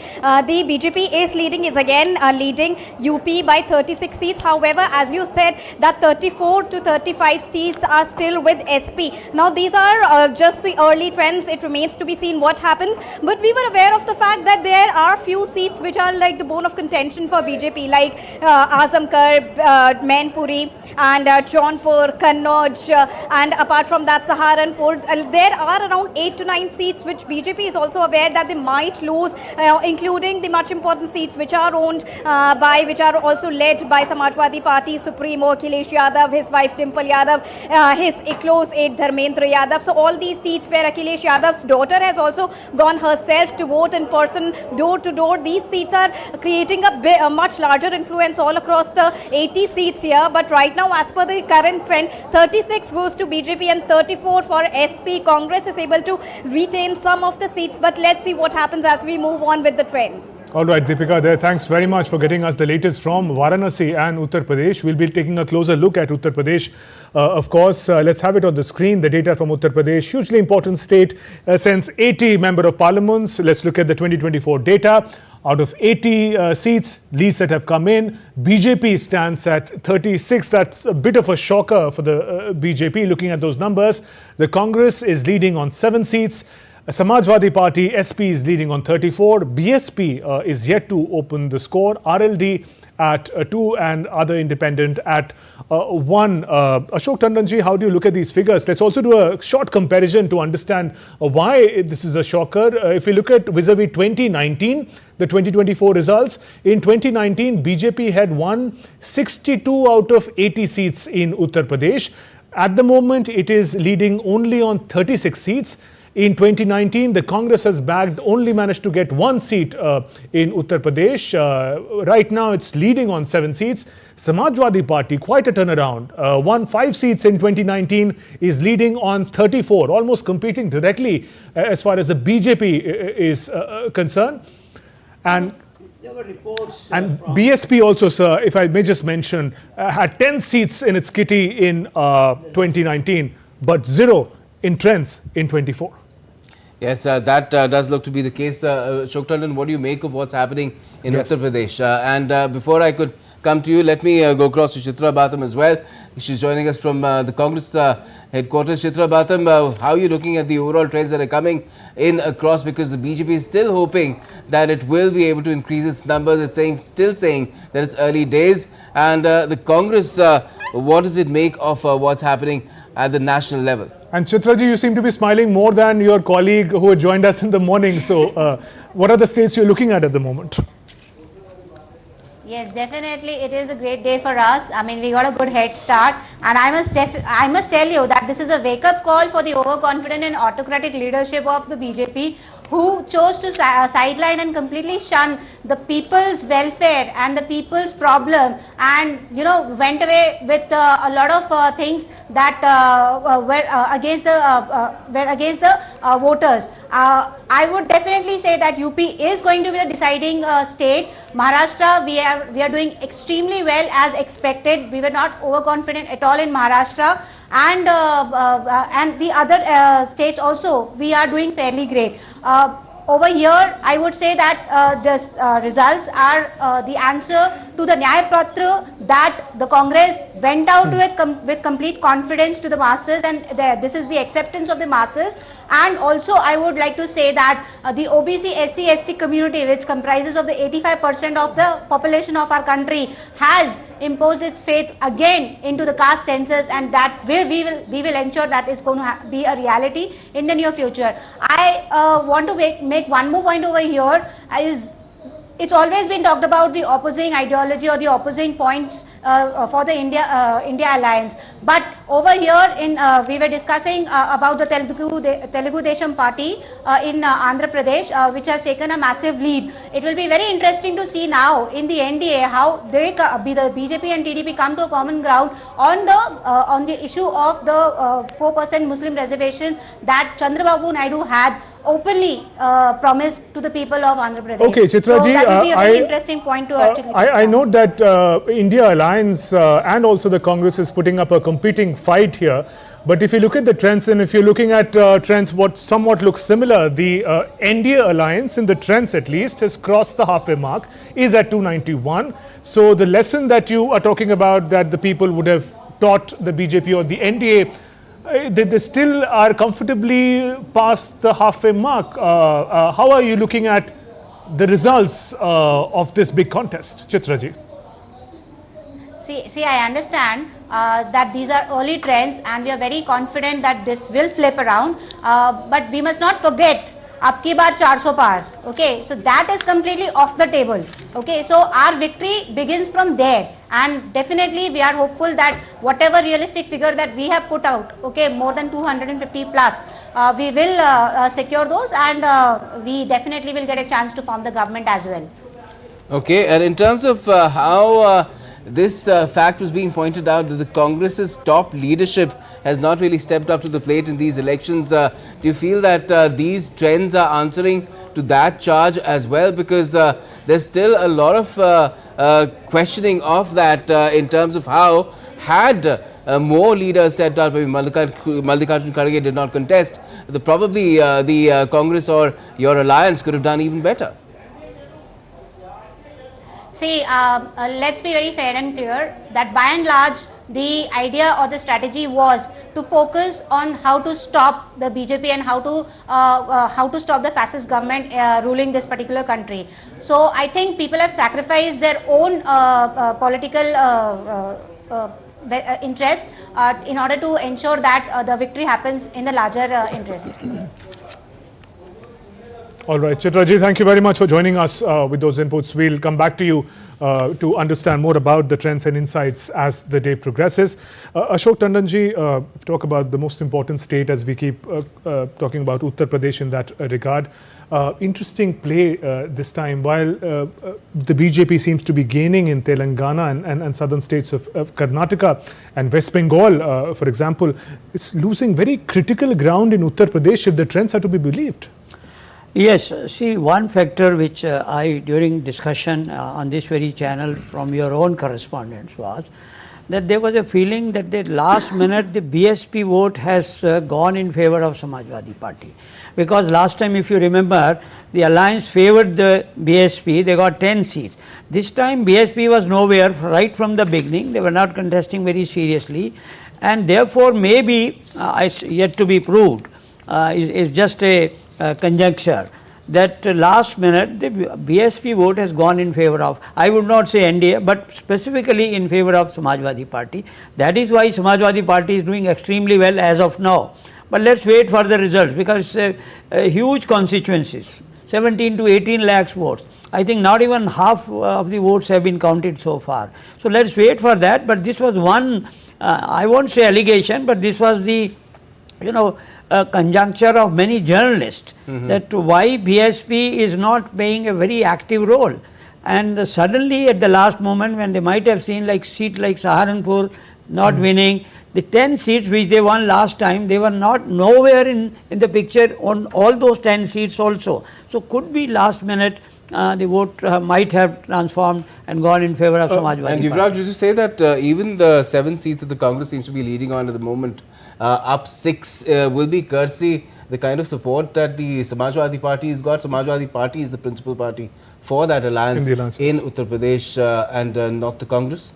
the BJP is again leading UP by 36 seats. However, as you said, that 34 to 35 seats are still with SP. Now, these are just the early trends. It remains to be seen what happens. But we were aware of the fact that there are few seats which are like the bone of contention for BJP, like Azamgarh, Mainpuri, and Jaunpur, Kannauj, and apart from that, Saharanpur. There are around 8 to 9 seats which BJP is also aware that they might lose, including the much important seats which are owned which are also led by Samajwadi Party Supremo Akhilesh Yadav, his wife Dimple Yadav, his close aide Dharmendra Yadav. So all these seats where Akhilesh Yadav's daughter has also gone herself to vote in person, door to door. These seats are creating a much larger influence all across the 80 seats here. But right now, as per the current trend, 36 goes to BJP and 34 for SP. Congress is able to retain some of the seats, but let's see what happens as we move on with the trend. All right, Deepika, there. Thanks very much for getting us the latest from Varanasi and Uttar Pradesh. We'll be taking a closer look at Uttar Pradesh. Of course, let's have it on the screen. The data from Uttar Pradesh, hugely important state, sends 80 member of parliaments. Let's look at the 2024 data. Out of 80 seats, leads that have come in, BJP stands at 36. That's a bit of a shocker for the BJP, looking at those numbers. The Congress is leading on 7 seats. Samajwadi Party, SP, is leading on 34. BSP is yet to open the score. RLD at 2 and other independent at 1. Ashok Tandonji, how do you look at these figures? Let's also do a short comparison to understand why this is a shocker. If we look at vis-a-vis 2019, the 2024 results, in 2019, BJP had won 62 out of 80 seats in Uttar Pradesh. At the moment, it is leading only on 36 seats. In 2019, the Congress has only managed to get 1 seat in Uttar Pradesh. Right now, it's leading on 7 seats. Samajwadi Party, quite a turnaround, won 5 seats in 2019, is leading on 34, almost competing directly as far as the BJP is concerned. And there were reports. And BSP also, sir, if I may just mention, had 10 seats in its kitty in 2019, but 0 in trends in 24. Yes, that does look to be the case. Ashok Tandon, what do you make of what's happening in Uttar Pradesh? And before I could come to you, let me go across to Chitra Batam as well. She's joining us from the Congress headquarters. Chitra Batam, how are you looking at the overall trends that are coming in across? Because the BJP is still hoping that it will be able to increase its numbers. It's still saying that it's early days. And the Congress, what does it make of what's happening at the national level? And Chitraji, you seem to be smiling more than your colleague who had joined us in the morning. So what are the states you're looking at the moment? Yes, definitely it is a great day for us. I mean, we got a good head start, and I must tell you that this is a wake-up call for the overconfident and autocratic leadership of the BJP, who chose to sideline and completely shun the people's welfare and the people's problem, and went away with a lot of things that were against the voters. I would definitely say that UP is going to be the deciding state. Maharashtra, we are doing extremely well as expected. We were not overconfident at all in Maharashtra, and the other states also we are doing fairly great. Over here, I would say that this results are the answer to the Nyaya Patra that the Congress went out with complete confidence to the masses, and this is the acceptance of the masses. And also, I would like to say that the OBC, SC, ST community, which comprises of the 85% of the population of our country, has imposed its faith again into the caste census, and that we will ensure that is going to be a reality in the near future. I want to make one more point over here. It's always been talked about the opposing ideology or the opposing points for the India alliance. But over here, we were discussing about the Telugu Desam party in Andhra Pradesh, which has taken a massive lead. It will be very interesting to see now in the NDA how the BJP and TDP come to a common ground on the issue of the 4% Muslim reservation that Chandrababu Naidu had openly promised to the people of Andhra Pradesh. Okay, Chitra ji, so that will be a very interesting point to articulate. I note that India Alliance and also the Congress is putting up a competing fight here. But if you look at the trends, and if you're looking at trends what somewhat looks similar, the NDA Alliance, in the trends at least, has crossed the halfway mark, is at 291. So the lesson that you are talking about, that the people would have taught the BJP or the NDA, they still are comfortably past the halfway mark. How are you looking at the results of this big contest, Chitra ji? See, I understand that these are early trends, and we are very confident that this will flip around. But we must not forget, Abki baar 400 par. Okay, so that is completely off the table. Okay, so our victory begins from there, and definitely we are hopeful that whatever realistic figure that we have put out, okay, more than 250 plus, we will secure those, and we definitely will get a chance to form the government as well. Okay, and in terms of how this fact was being pointed out, that the Congress's top leadership has not really stepped up to the plate in these elections. Do you feel that these trends are answering to that charge as well? Because there's still a lot of questioning of that in terms of how had more leaders stepped up. Maybe Mallikarjun Kharge did not contest. Probably the Congress or your alliance could have done even better. See, let's be very fair and clear that by and large, the idea or the strategy was to focus on how to stop the BJP and how to stop the fascist government ruling this particular country. So I think people have sacrificed their own political interests in order to ensure that the victory happens in the larger interest. All right, Chitra ji, thank you very much for joining us with those inputs. We'll come back to you to understand more about the trends and insights as the day progresses. Ashok Tandon ji, talk about the most important state as we keep talking about Uttar Pradesh in that regard. Interesting play this time. While the BJP seems to be gaining in Telangana and southern states of Karnataka and West Bengal, for example, it's losing very critical ground in Uttar Pradesh if the trends are to be believed. Yes, see, one factor which during discussion on this very channel from your own correspondents was that there was a feeling that the last minute the BSP vote has gone in favor of Samajwadi Party. Because last time, if you remember, the alliance favored the BSP, they got 10 seats. This time BSP was nowhere right from the beginning, they were not contesting very seriously, and therefore maybe it's yet to be proved, is just a conjecture that last minute the BSP vote has gone in favor of, I would not say NDA, but specifically in favor of Samajwadi Party. That is why Samajwadi Party is doing extremely well as of now. But let's wait for the results, because huge constituencies, 17 to 18 lakhs votes. I think not even half of the votes have been counted so far. So let's wait for that. But this was one, I won't say allegation, but this was the, a conjuncture of many journalists that why BSP is not playing a very active role. And suddenly at the last moment, when they might have seen like seat like Saharanpur not winning, the 10 seats which they won last time, they were not nowhere in the picture on all those 10 seats also. So could be last minute the vote might have transformed and gone in favor of Samajwadi And Yuvraj, did you say that even the 7 seats that the Congress seems to be leading on at the moment, up 6 will be courtesy the kind of support that the Samajwadi Party has got? Samajwadi Party is the principal party for that alliance in Uttar Pradesh and not the Congress?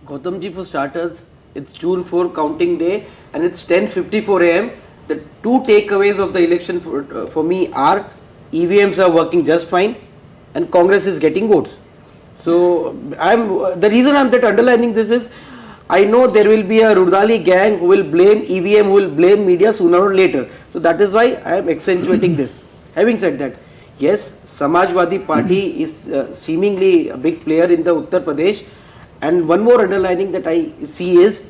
Gautamji, for starters, it's June 4 counting day and it's 10:54 a.m. The two takeaways of the election for me are EVMs are working just fine and Congress is getting votes. So the reason I'm that underlining this is I know there will be a Rudali gang who will blame EVM, who will blame media sooner or later. So that is why I am accentuating this. Having said that, yes, Samajwadi Party is seemingly a big player in the Uttar Pradesh. And one more underlining that I see is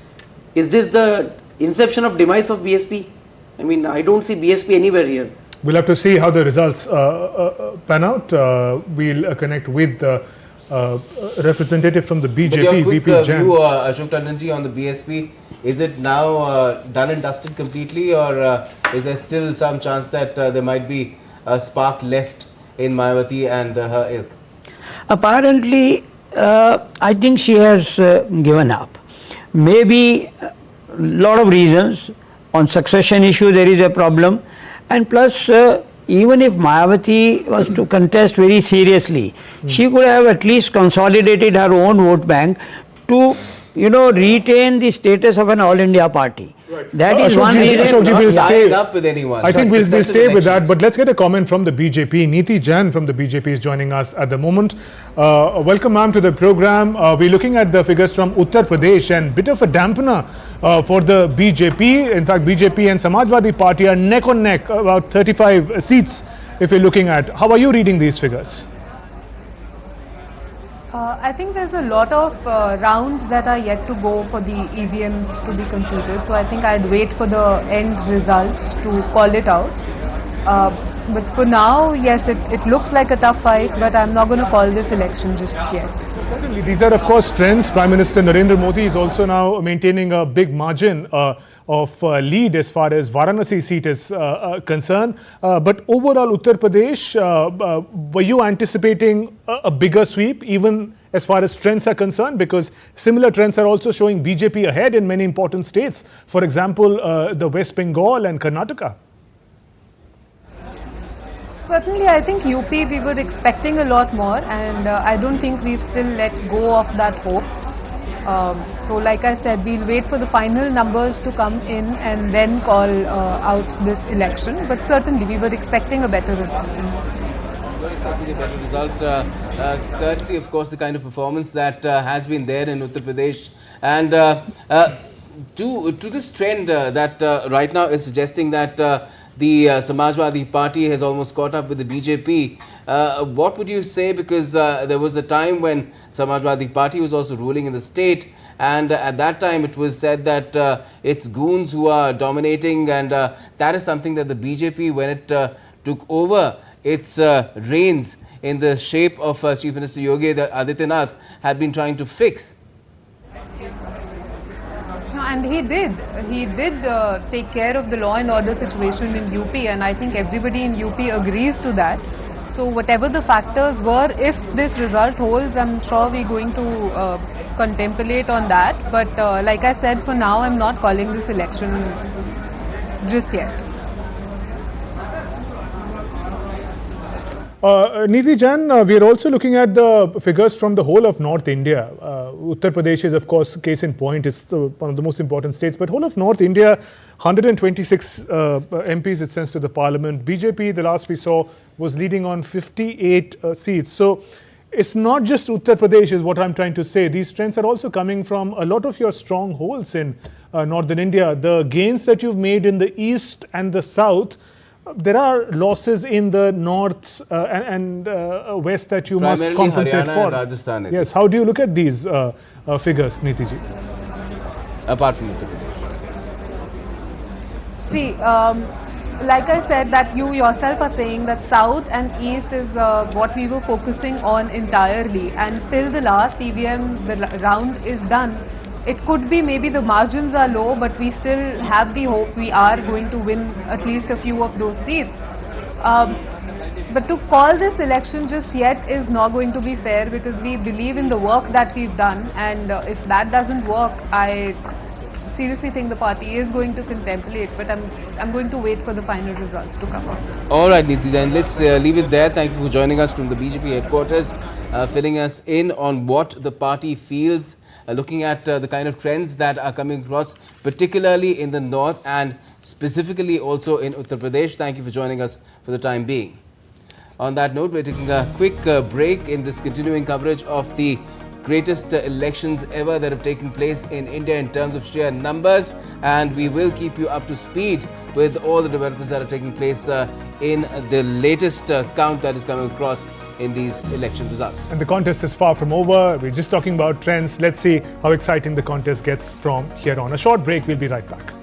this the inception of demise of BSP? I mean, I don't see BSP anywhere here. We'll have to see how the results pan out. We'll connect with the representative from the BJP, VP Jain. View, Ashok Tandonji, on the BSP, is it now done and dusted completely, or is there still some chance that there might be a spark left in Mayawati and her ilk? Apparently, I think she has given up. Maybe a lot of reasons. On succession issue there is a problem, and plus even if Mayawati was to contest very seriously, she could have at least consolidated her own vote bank to retain the status of an all India party. Right. That is one reason. Up with anyone. I think we'll stay with that, but let's get a comment from the BJP. Neeti Jain from the BJP is joining us at the moment. Welcome, ma'am, to the program. We're looking at the figures from Uttar Pradesh, and bit of a dampener for the BJP. In fact, BJP and Samajwadi Party are neck on neck, about 35 seats if you're looking at. How are you reading these figures? I think there's a lot of rounds that are yet to go for the EVMs to be computed. So I think I'd wait for the end results to call it out. But for now, yes, it looks like a tough fight, but I'm not going to call this election just yet. Certainly, these are of course trends. Prime Minister Narendra Modi is also now maintaining a big margin of lead as far as Varanasi seat is concerned. But overall, Uttar Pradesh, were you anticipating a bigger sweep even as far as trends are concerned? Because similar trends are also showing BJP ahead in many important states. For example, the West Bengal and Karnataka. Certainly, I think UP we were expecting a lot more, and I don't think we've still let go of that hope. So like I said, we'll wait for the final numbers to come in and then call out this election. But certainly, we were expecting a better result. We were expecting a better result, courtesy, of course, the kind of performance that has been there in Uttar Pradesh. And to this trend that right now is suggesting that the Samajwadi Party has almost caught up with the BJP. What would you say? Because there was a time when Samajwadi Party was also ruling in the state, and at that time it was said that it's goons who are dominating, and that is something that the BJP, when it took over its reins in the shape of Chief Minister Yogi Adityanath, had been trying to fix. And he did take care of the law and order situation in UP, and I think everybody in UP agrees to that. So whatever the factors were, if this result holds, I'm sure we're going to contemplate on that. But like I said, for now I'm not calling this election just yet. Neeti Jain, we are also looking at the figures from the whole of North India. Uttar Pradesh is, of course, case in point. It's one of the most important states. But whole of North India, 126 MPs it sends to the parliament. BJP, the last we saw, was leading on 58 seats. So it's not just Uttar Pradesh is what I'm trying to say. These trends are also coming from a lot of your strongholds in northern India. The gains that you've made in the east and the south, there are losses in the north and west that you must compensate Haryana for. And Rajasthan. Yes, how do you look at these figures, Neeti ji? Apart from Uttar Pradesh. See, like I said, that you yourself are saying that South and East is what we were focusing on entirely, and till the last EVM round is done, it could be maybe the margins are low, but we still have the hope we are going to win at least a few of those seats. But to call this election just yet is not going to be fair, because we believe in the work that we've done, and if that doesn't work, I seriously think the party is going to contemplate, but I'm going to wait for the final results to come out. All right, Neeti, then let's leave it there. Thank you for joining us from the BJP headquarters, filling us in on what the party feels, looking at the kind of trends that are coming across, particularly in the north and specifically also in Uttar Pradesh. Thank you for joining us for the time being. On that note, we're taking a quick break in this continuing coverage of the greatest elections ever that have taken place in India in terms of sheer numbers, and we will keep you up to speed with all the developments that are taking place in the latest count that is coming across in these election results. And the contest is far from over. We're just talking about trends. Let's see how exciting the contest gets from here on. A short break, we'll be right back.